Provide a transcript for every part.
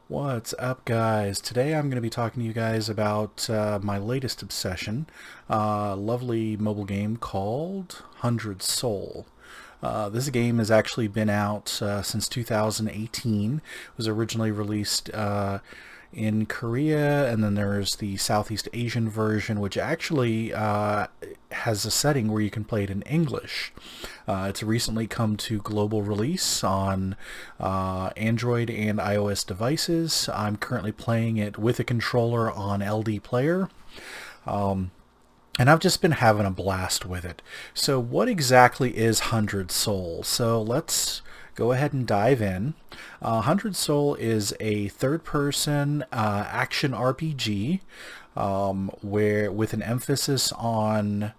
What's up, guys? Today I'm going to be talking to you guys about my latest obsession, a lovely mobile game called 100 Soul. This game has actually been out since 2018. It was originally released in Korea, and then there's the Southeast Asian version, which actually has a setting where you can play it in English. It's recently come to global release on Android and iOS devices. I'm currently playing it with a controller on LD Player. And I've just been having a blast with it. So what exactly is 100 Soul? So let's go ahead and dive in. 100 Soul is a third-person action RPG where with an emphasis on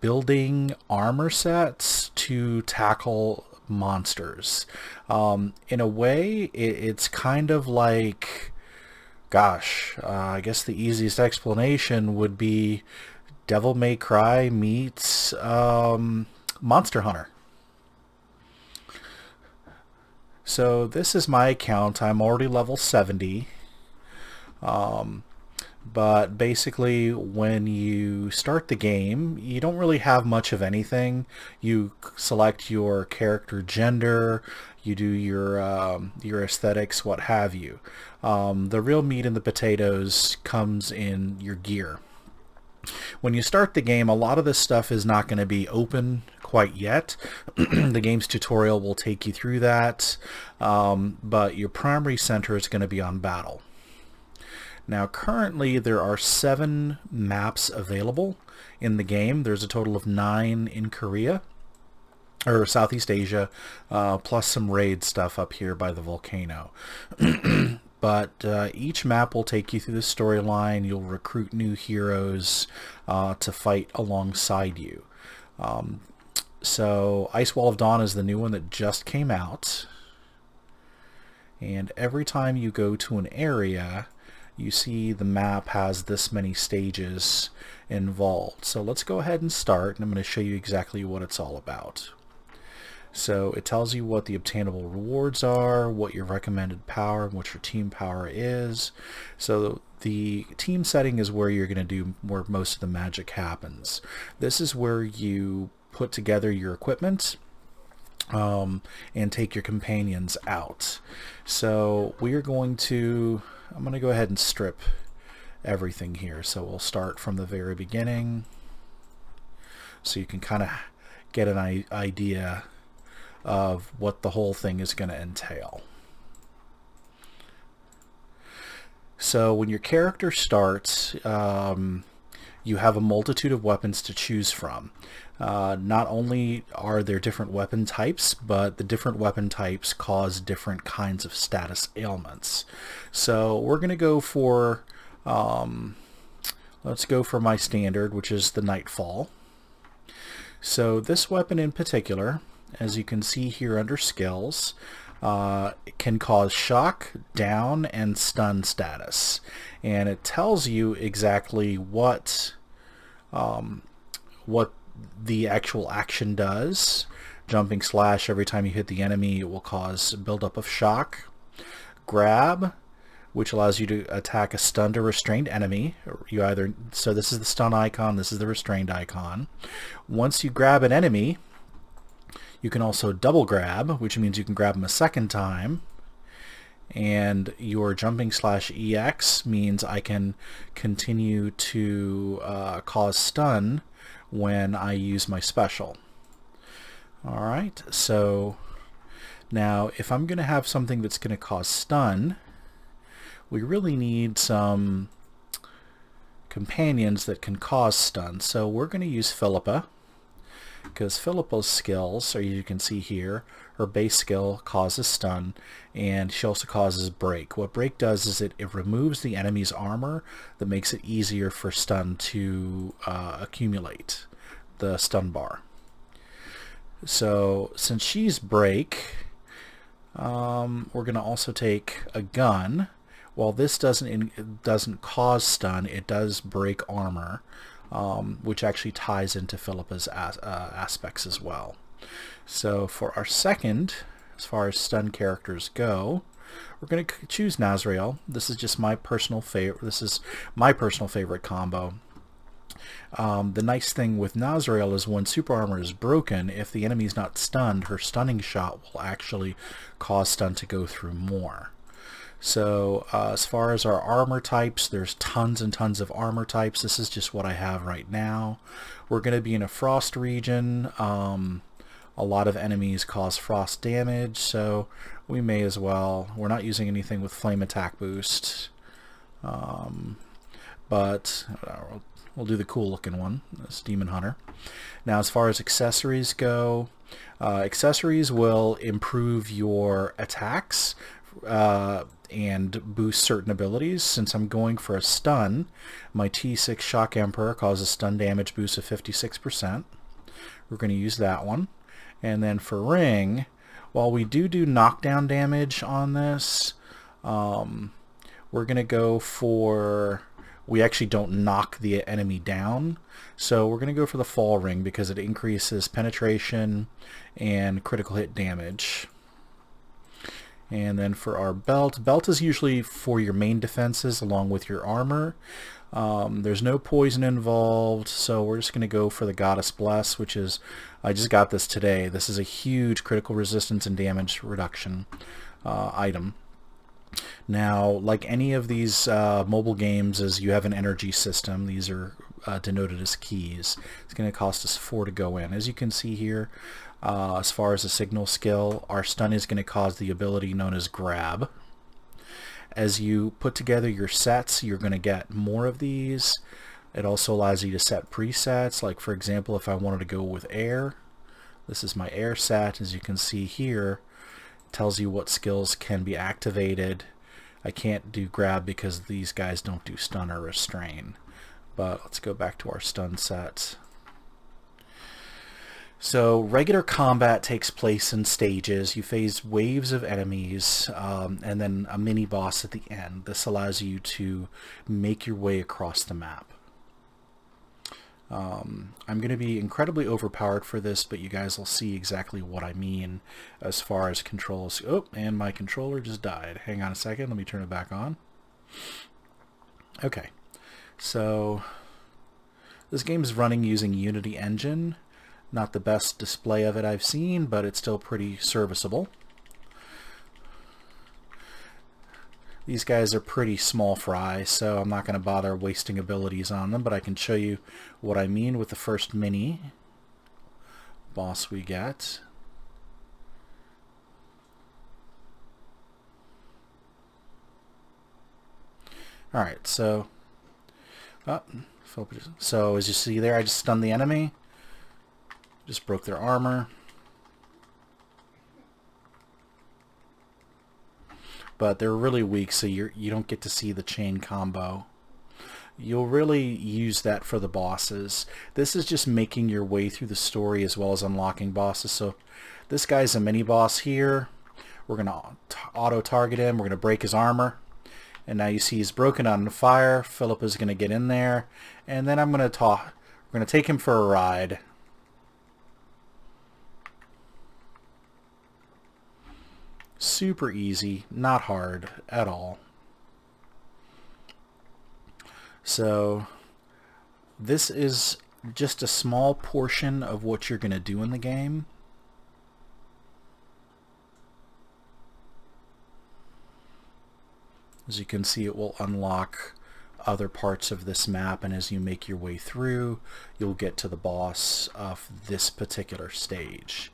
building armor sets to tackle monsters. In a way, it's kind of like, gosh, I guess the easiest explanation would be Devil May Cry meets Monster Hunter. So this is my account. I'm already level 70. But basically, when you start the game, you don't really have much of anything. You select your character gender, you do your aesthetics, what have you. The real meat and the potatoes comes in your gear. When you start the game, a lot of this stuff is not going to be open quite yet. The game's tutorial will take you through that, but your primary center is going to be on battle. Now currently there are 7 maps available in the game. There's a total of 9 in Korea, or Southeast Asia, plus some raid stuff up here by the volcano. But each map will take you through the storyline. You'll recruit new heroes to fight alongside you. So Ice Wall of Dawn is the new one that just came out. And every time you go to an area, you see the map has this many stages involved. So let's go ahead and start, and I'm going to show you exactly what it's all about. So it tells you what the obtainable rewards are, what your recommended power, and what your team power is. So the team setting is where you're going to do where most of the magic happens. This is where you put together your equipment and take your companions out. So I'm going to go ahead and strip everything here. So we'll start from the very beginning so you can kind of get an idea of what the whole thing is going to entail. So when your character starts, you have a multitude of weapons to choose from. Not only are there different weapon types, but the different weapon types cause different kinds of status ailments. So we're going to go for, let's go for my standard, which is the Nightfall. So this weapon in particular, as you can see here under skills, it can cause shock, down, and stun status. And it tells you exactly what the actual action does. Jumping slash, every time you hit the enemy, it will cause buildup of shock. Grab, which allows you to attack a stunned or restrained enemy. So this is the stun icon, this is the restrained icon. Once you grab an enemy, you can also double grab, which means you can grab them a second time. And your jumping slash EX means I can continue to cause stun when I use my special. Alright, so now if I'm going to have something that's going to cause stun, we really need some companions that can cause stun. So we're going to use Philippa, because Philippa's skills, or you can see here, her base skill causes stun, and she also causes break. What break does is it removes the enemy's armor that makes it easier for stun to accumulate the stun bar. So since she's break, we're going to also take a gun. While this doesn't cause stun, it does break armor, which actually ties into Philippa's aspects as well. So for our second, as far as stun characters go, we're going to choose Nazriya. This is just my personal favorite. This is my personal favorite combo. The nice thing with Nazriya is when super armor is broken, if the enemy's not stunned, her stunning shot will actually cause stun to go through more. So as far as our armor types, there's tons and tons of armor types. This is just what I have right now. We're going to be in a frost region. A lot of enemies cause frost damage, so we may as well. We're not using anything with flame attack boost, but we'll do the cool looking one, this Demon Hunter. Now as far as accessories go, accessories will improve your attacks and boost certain abilities. Since I'm going for a stun, my T6 Shock Emperor causes stun damage boost of 56%. We're going to use that one. And then for ring, while we do knockdown damage on this, we're going to go for... we actually don't knock the enemy down, so we're going to go for the fall ring because it increases penetration and critical hit damage. And then for our belt is usually for your main defenses along with your armor. There's no poison involved, so we're just going to go for the Goddess Bless, which is, I just got this today. This is a huge critical resistance and damage reduction item. Now, like any of these mobile games, as you have an energy system, these are denoted as keys. It's going to cost us 4 to go in. As you can see here, as far as the signal skill, our stun is going to cause the ability known as grab. As you put together your sets, you're going to get more of these. It also allows you to set presets, like for example, if I wanted to go with air, this is my air set. As you can see here, it tells you what skills can be activated. I can't do grab because these guys don't do stun or restrain. But let's go back to our stun sets. So regular combat takes place in stages. You face waves of enemies and then a mini boss at the end. This allows you to make your way across the map. I'm going to be incredibly overpowered for this, but you guys will see exactly what I mean as far as controls. Oh, and my controller just died. Hang on a second. Let me turn it back on. Okay, so this game is running using Unity Engine. Not the best display of it I've seen, but it's still pretty serviceable. These guys are pretty small fry, so I'm not going to bother wasting abilities on them, but I can show you what I mean with the first mini boss we get. Alright, so as you see there, I just stunned the enemy. Just broke their armor. But they're really weak, so you don't get to see the chain combo. You'll really use that for the bosses. This is just making your way through the story as well as unlocking bosses. So this guy's a mini boss here. We're going to auto-target him. We're going to break his armor. And now you see he's broken on fire. Philip is going to get in there. And then we're going to take him for a ride. Super easy, not hard at all. So this is just a small portion of what you're going to do in the game. As you can see, it will unlock other parts of this map, and as you make your way through, you'll get to the boss of this particular stage.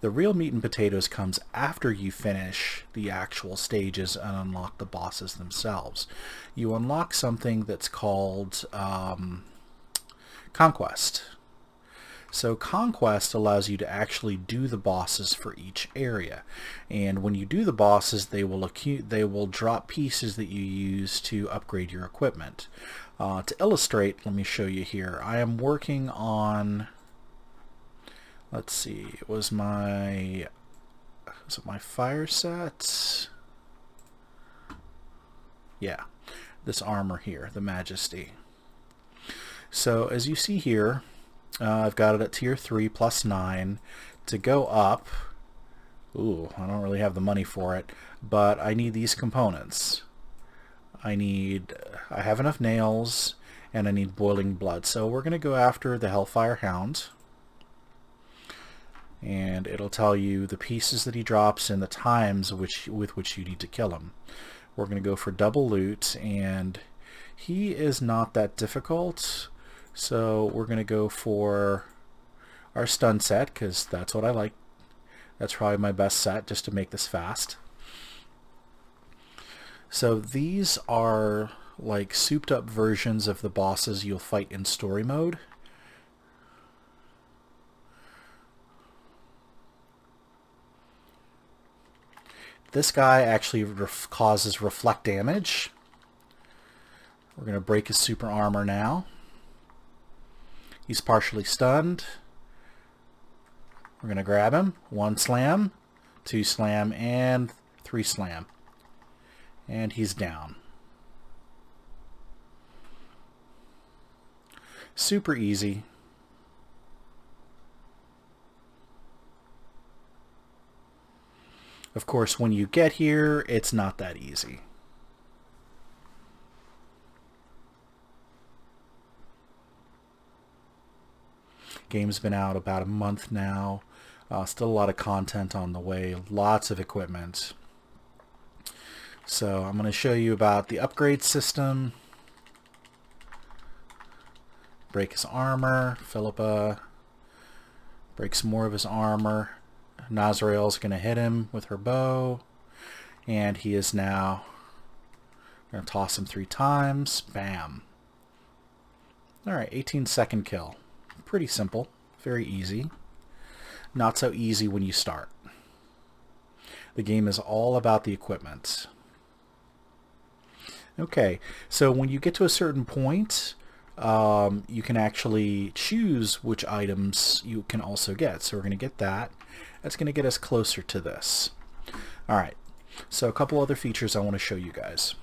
The real meat and potatoes comes after you finish the actual stages and unlock the bosses themselves. You unlock something that's called Conquest. So Conquest allows you to actually do the bosses for each area, and when you do the bosses, they will drop pieces that you use to upgrade your equipment. To illustrate, let me show you here. I am working on, let's see, was it my fire set? Yeah, this armor here, the Majesty. So as you see here, I've got it at tier 3 plus 9. To go up, Ooh, I don't really have the money for it, but I need these components. I have enough nails, and I need boiling blood. So we're going to go after the Hellfire Hound. And it'll tell you the pieces that he drops and the times with which you need to kill him. We're going to go for double loot, and he is not that difficult. So we're going to go for our stun set, because that's what I like. That's probably my best set, just to make this fast. So these are like souped up versions of the bosses you'll fight in story mode. This guy actually causes reflect damage. We're going to break his super armor now. He's partially stunned. We're going to grab him. 1 slam, 2 slam, and 3 slam. And he's down. Super easy. Of course, when you get here, it's not that easy. Game's been out about a month now. Still a lot of content on the way. Lots of equipment. So I'm going to show you about the upgrade system. Break his armor. Philippa breaks more of his armor. Nazriya's going to hit him with her bow. And he is now going to toss him 3 times. Bam. Alright, 18-second kill. Pretty simple. Very easy. Not so easy when you start. The game is all about the equipment. Okay, so when you get to a certain point, you can actually choose which items you can also get. So we're going to get that. That's going to get us closer to this. Alright, so a couple other features I want to show you guys.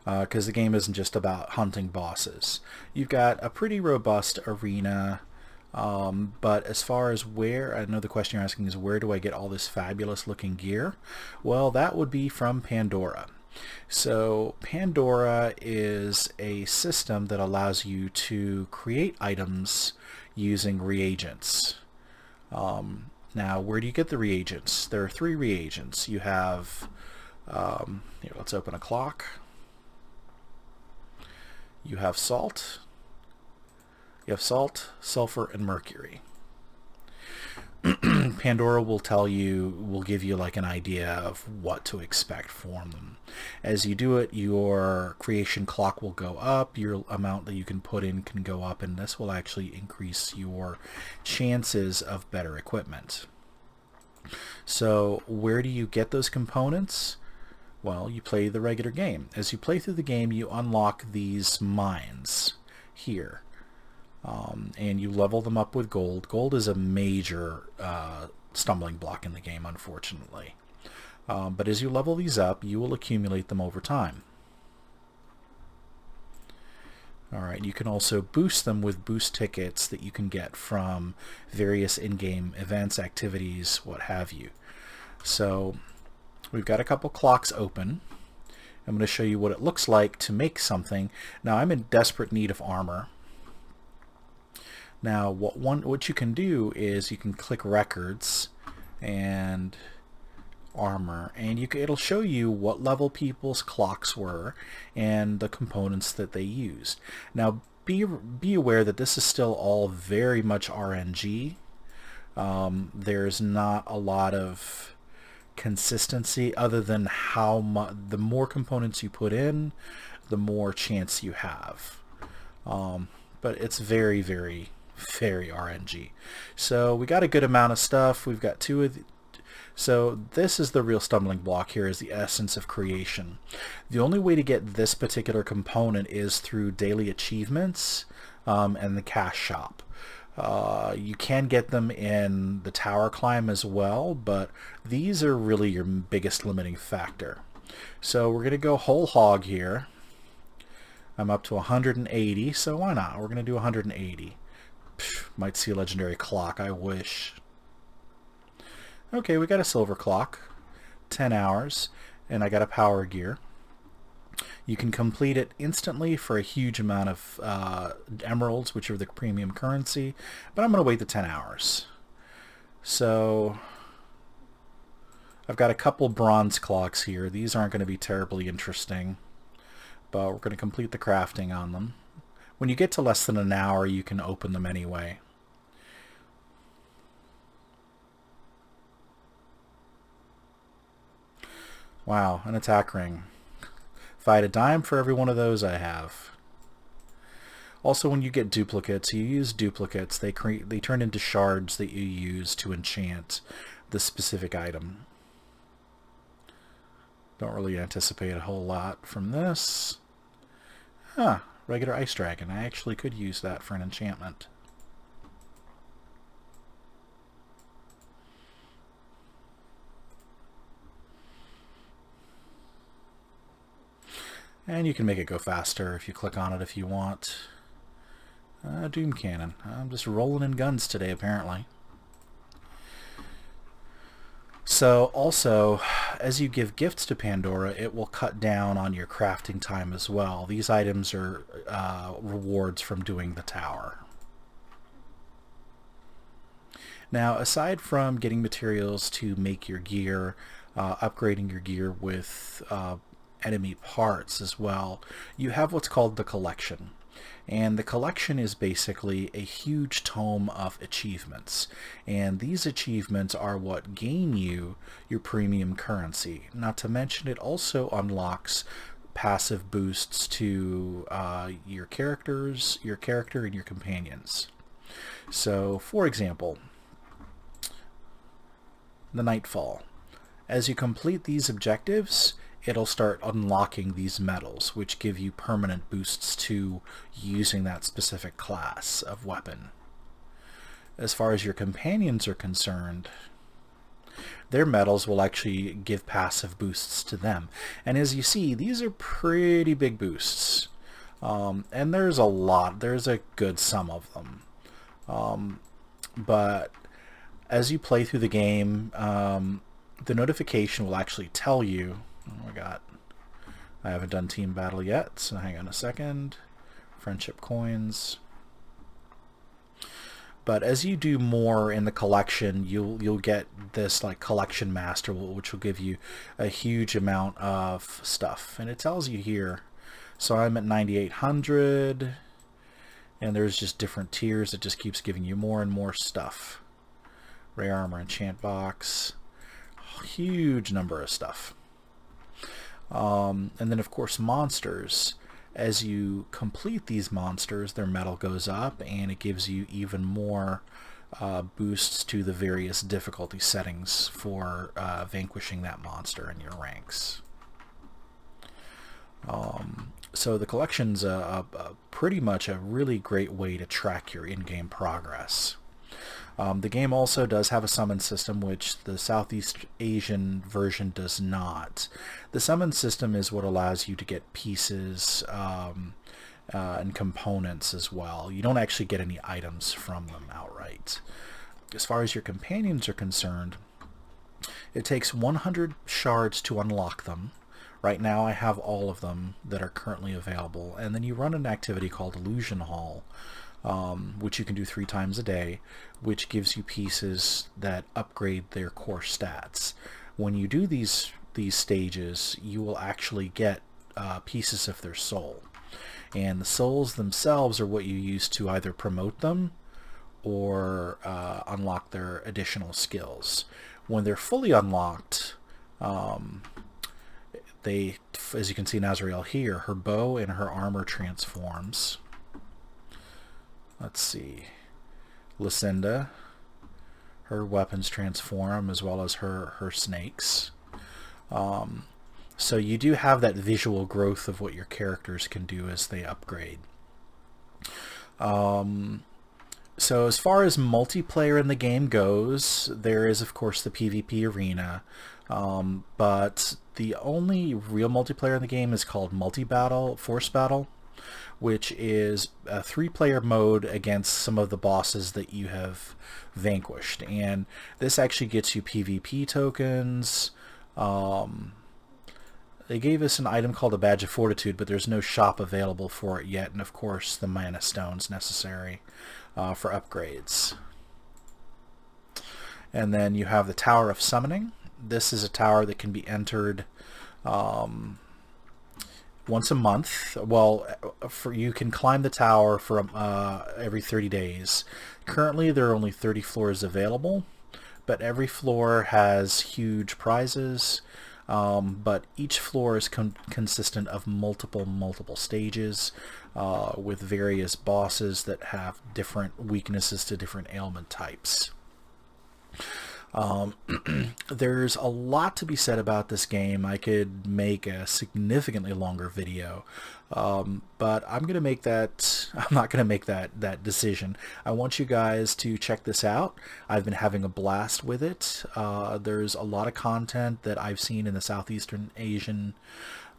Because the game isn't just about hunting bosses. You've got a pretty robust arena, but as far as where, I know the question you're asking is where do I get all this fabulous looking gear? Well, that would be from Pandora. So Pandora is a system that allows you to create items using reagents. Now, where do you get the reagents? There are 3 reagents. You have, here, let's open a clock. You have salt. You have salt, sulfur, and mercury. Pandora will give you like an idea of what to expect from them. As you do it, your creation clock will go up, your amount that you can put in can go up, and this will actually increase your chances of better equipment. So where do you get those components? Well, you play the regular game. As you play through the game, you unlock these mines here. And you level them up with gold. Gold is a major stumbling block in the game, unfortunately. But as you level these up, you will accumulate them over time. Alright, you can also boost them with boost tickets that you can get from various in-game events, activities, what have you. So we've got a couple clocks open. I'm going to show you what it looks like to make something. Now I'm in desperate need of armor. Now what you can do is you can click records and armor, and it'll show you what level people's clocks were and the components that they used. Now be aware that this is still all very much RNG. There's not a lot of consistency other than how much the more components you put in, the more chance you have. But it's very, very, very RNG. So we got a good amount of stuff. We've got 2 of so this is the real stumbling block here, is the essence of creation. The only way to get this particular component is through daily achievements and the cash shop. You can get them in the tower climb as well, but these are really your biggest limiting factor. So we're going to go whole hog here. I'm up to 180, so why not? We're going to do 180. Might see a legendary clock, I wish. Okay, we got a silver clock, 10 hours, and I got a power gear. You can complete it instantly for a huge amount of emeralds, which are the premium currency, but I'm going to wait the 10 hours. So I've got a couple bronze clocks here. These aren't going to be terribly interesting, but we're going to complete the crafting on them. When you get to less than an hour, you can open them anyway. Wow, an attack ring. If I had a dime for every one of those, I have. Also, when you get duplicates, you use duplicates. They turn into shards that you use to enchant the specific item. Don't really anticipate a whole lot from this. Huh, regular ice dragon. I actually could use that for an enchantment. And you can make it go faster if you click on it if you want. Doom cannon. I'm just rolling in guns today, apparently. So also, as you give gifts to Pandora, it will cut down on your crafting time as well. These items are rewards from doing the tower. Now, aside from getting materials to make your gear, upgrading your gear with enemy parts as well, you have what's called the collection. And the collection is basically a huge tome of achievements. And these achievements are what gain you your premium currency. Not to mention it also unlocks passive boosts to your character and your companions. So, for example, the Nightfall. As you complete these objectives, it'll start unlocking these medals, which give you permanent boosts to using that specific class of weapon. As far as your companions are concerned, their medals will actually give passive boosts to them. And as you see, these are pretty big boosts. And there's a good sum of them. But as you play through the game, the notification will actually tell you, I haven't done team battle yet, so hang on a second. Friendship coins. But as you do more in the collection, you'll get this like collection master, which will give you a huge amount of stuff. And it tells you here. So I'm at 9,800, and there's just different tiers. It just keeps giving you more and more stuff. Rare armor enchant box. Huge number of stuff. And then of course monsters. As you complete these monsters, their metal goes up and it gives you even more boosts to the various difficulty settings for vanquishing that monster in your ranks. So the collection's pretty much a really great way to track your in-game progress. The game also does have a summon system, which the Southeast Asian version does not. The summon system is what allows you to get pieces and components as well. You don't actually get any items from them outright. As far as your companions are concerned, it takes 100 shards to unlock them. Right now I have all of them that are currently available. And then you run an activity called Illusion Hall, which you can do 3 times a day, which gives you pieces that upgrade their core stats. When you do these stages, you will actually get pieces of their soul. And the souls themselves are what you use to either promote them or unlock their additional skills. When they're fully unlocked, as you can see Nazriya here, her bow and her armor transforms. Let's see. Lucinda, her weapons transform as well as her snakes. So you do have that visual growth of what your characters can do as they upgrade. So as far as multiplayer in the game goes, there is of course the PvP arena, but the only real multiplayer in the game is called Multi-Battle, Force Battle. which is a 3-player mode against some of the bosses that you have vanquished. And this actually gets you PvP tokens. They gave us an item called a Badge of Fortitude, but there's no shop available for it yet, and of course the Mana Stones necessary for upgrades. And then you have the Tower of Summoning. This is a tower that can be entered once a month. Well, you can climb the tower for every 30 days. Currently there are only 30 floors available, but every floor has huge prizes. But each floor is consistent of multiple stages with various bosses that have different weaknesses to different ailment types. There's a lot to be said about this game. I could make a significantly longer video, but I'm not going to make that decision. I want you guys to check this out. I've been having a blast with it. There's a lot of content that I've seen in the Southeastern Asian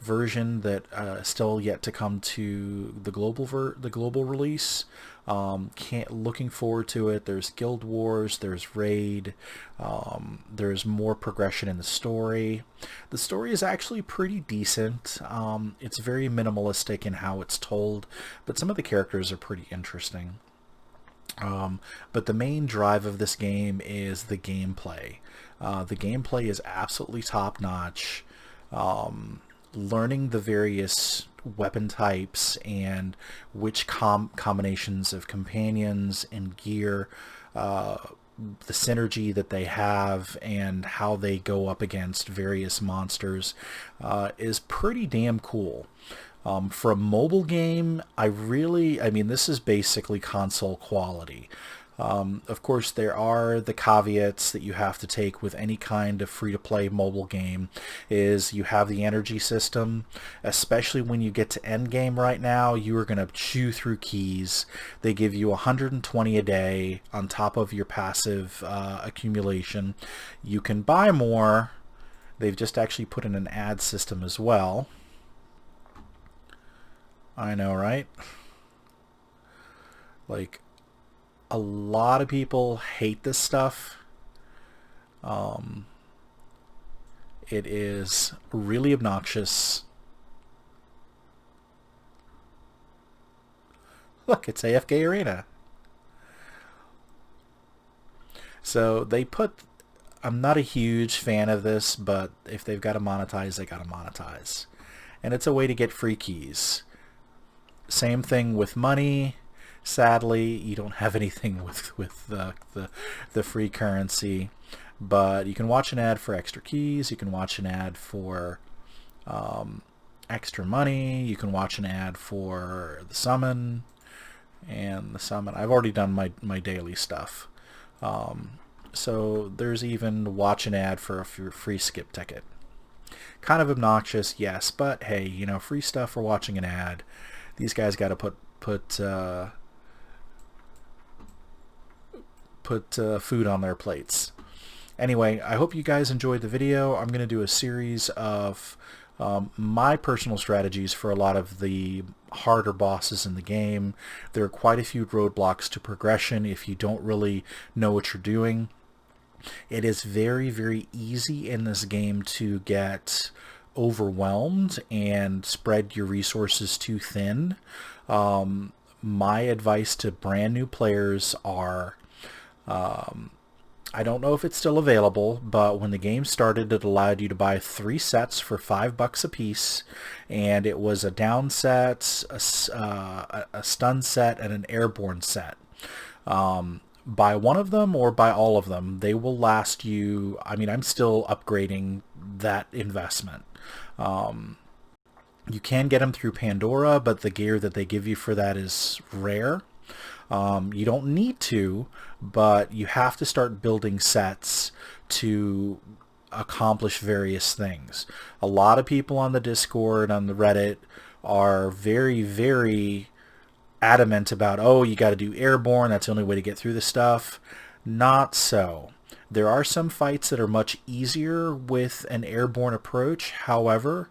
version that still yet to come to the global release. Looking forward to it. There's Guild Wars, there's Raid, there's more progression in the story. The story is actually pretty decent. It's very minimalistic in how it's told, but some of the characters are pretty interesting. But the main drive of this game is the gameplay. The gameplay is absolutely top-notch. Learning the various weapon types and which combinations of companions and gear, the synergy that they have and how they go up against various monsters is pretty damn cool. For a mobile game, I mean, this is basically console quality. Of course, there are the caveats that you have to take with any kind of free-to-play mobile game. Is you have the energy system, especially when you get to endgame right now, you are going to chew through keys. They give you 120 a day on top of your passive accumulation. You can buy more. They've just actually put in an ad system as well. I know, right? Like, a lot of people hate this stuff. It is really obnoxious. Look, it's AFK Arena. So they put... I'm not a huge fan of this, but if they've got to monetize, they got to monetize. And it's a way to get free keys. Same thing with money. Sadly, you don't have anything with the free currency, but you can watch an ad for extra keys. You can watch an ad for extra money. You can watch an ad for the summon, and the summon. I've already done my daily stuff, so there's even watch an ad for a free skip ticket. Kind of obnoxious, yes, but hey, you know, free stuff for watching an ad. These guys got to put food on their plates. Anyway, I hope you guys enjoyed the video. I'm going to do a series of my personal strategies for a lot of the harder bosses in the game. There are quite a few roadblocks to progression if you don't really know what you're doing. It is very, very easy in this game to get overwhelmed and spread your resources too thin. My advice to brand new players are, I don't know if it's still available, but when the game started, it allowed you to buy 3 sets for $5 a piece, and it was a down set, a stun set, and an airborne set. Buy one of them or buy all of them. They will last you. I mean, I'm still upgrading that investment. You can get them through Pandora, but the gear that they give you for that is rare. You don't need to, but you have to start building sets to accomplish various things. A lot of people on the Discord, on the Reddit, are very, very adamant about, oh, you got to do airborne, that's the only way to get through the stuff. Not so. There are some fights that are much easier with an airborne approach. However,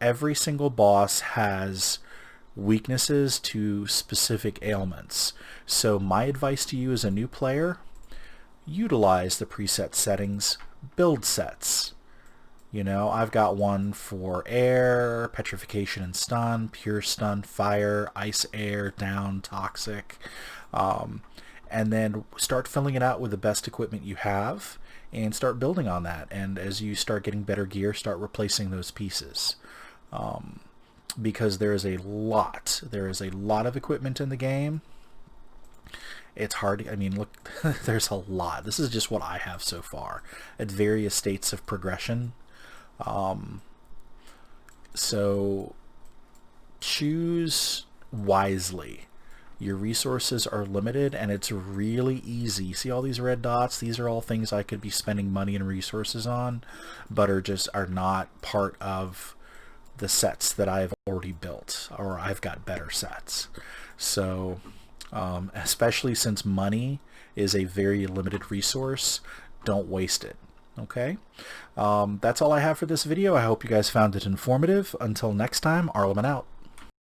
every single boss has weaknesses to specific ailments. So my advice to you as a new player, utilize the preset settings, build sets. You know, I've got one for air, petrification and stun, pure stun, fire, ice, air, down, toxic. And then start filling it out with the best equipment you have and start building on that. And as you start getting better gear, start replacing those pieces. Because there is a lot of equipment in the game. It's hard. I mean, look, there's a lot. This is just what I have so far at various states of progression. So choose wisely. Your resources are limited and it's really easy. See all these red dots? These are all things I could be spending money and resources on, but are not part of the sets that I've already built, or I've got better sets. So especially since money is a very limited resource, don't waste it. Okay, that's all I have for this video. I hope you guys found it informative. Until next time, Arleman out.